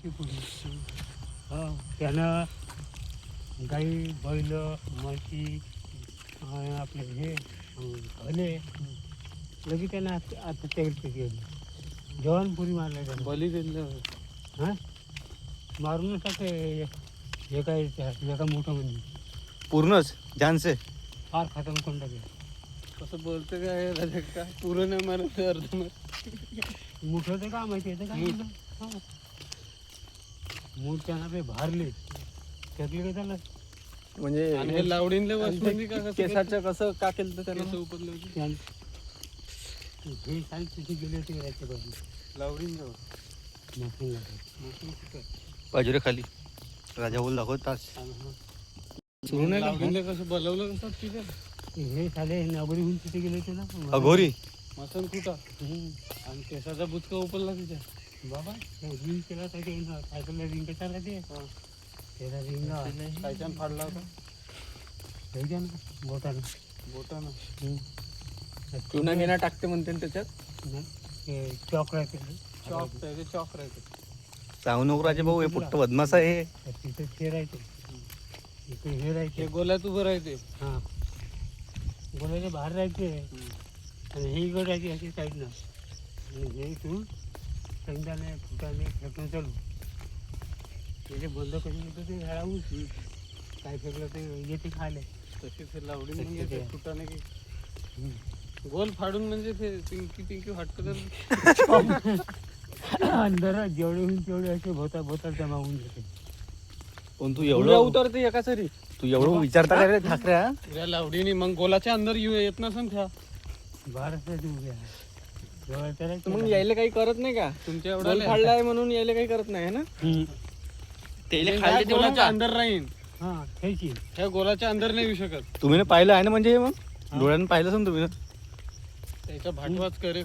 ते पुढे हा त्यानं गाई बैल म्हशी आपले हे भले लगेच त्यानं आता तेल गेलं जवान पुरी मारलं त्यानं बली दिलं हां मारूनच टाके हे काय एका मोठं म्हणजे पूर्णच जानसे फार खतम करून टाके कसं बोलतं काय राजा का पुरं नाही मारत अर्ध मोठं ते का माहिती आहे काय हां मूठ त्यांना ते भारले त्यातले काय झालं म्हणजे आणि हे लावडींले बसमध्ये का कसं केसाचं कसं का केलं त्यानं केस उपटले होते हे साईड तिथे गेले होते याच्या बाजू लावडींजवळ मशीन बाजूला खाली राजा बोल दाखवत तास सुरू नाही का? लावडींले कसं बोलवलं कसं तिथे हे साले नगरीहून तिथे गेले होते ना अघोरी मसन कुठं आणि केसाचा बुचका उपडला तिथे बाबा रिंग केला होता ते सायकलला रिंग चालला ते त्याला रिंग कायच्यान फाडला होता घ्या ना बोटानं बोटानं चुना गिना टाकते म्हणते ना त्याच्यात ते चॉक राहते चॉक त्याचे चॉक राहते सांगू नको राजे भाऊ हे पुट्ट बदमाश आहे हे. तिथे ते राहते इथे हे राहते ते गोल्यात उभं राहते हां बोलायचे बाहेर राहायचे आणि हे इकडे राहायची अशी साईड ना आणि हे इथून शेंगदाणे फुटाणे फेकणं चालू त्याचे बंद करून येतं ते झाडाहून काय फेकलं ते येते खायला तसे ते लावडी म्हणजे ते फुटाने की गोल फाडून म्हणजे ते पिंकी पिंकी फाटकं तर अंधारात जेवढे होईल तेवढे असे भोताल जमा होऊन जाते पण तू एवढं एवढं उतरते एका सरी तू एवढं विचारता का रे ठाकऱ्या या लावडीने मग गोलाच्या अंदर येत नसन त्या बाराच उभ्या जवळ त्याला मग यायला काही करत नाही का तुमच्या गोल एवढा फाडलाय म्हणून यायला काही करत नाही है ना ते काय गोलाच्या अंदर राहीन हां खायची ह्या गोलाच्या अंदर नाही येऊ शकत तुम्ही ना पाहिलं आहे ना म्हणजे हे मग डोळ्यानं पाहिलं असेल तुम्ही ना त्याचा भाटवाच करे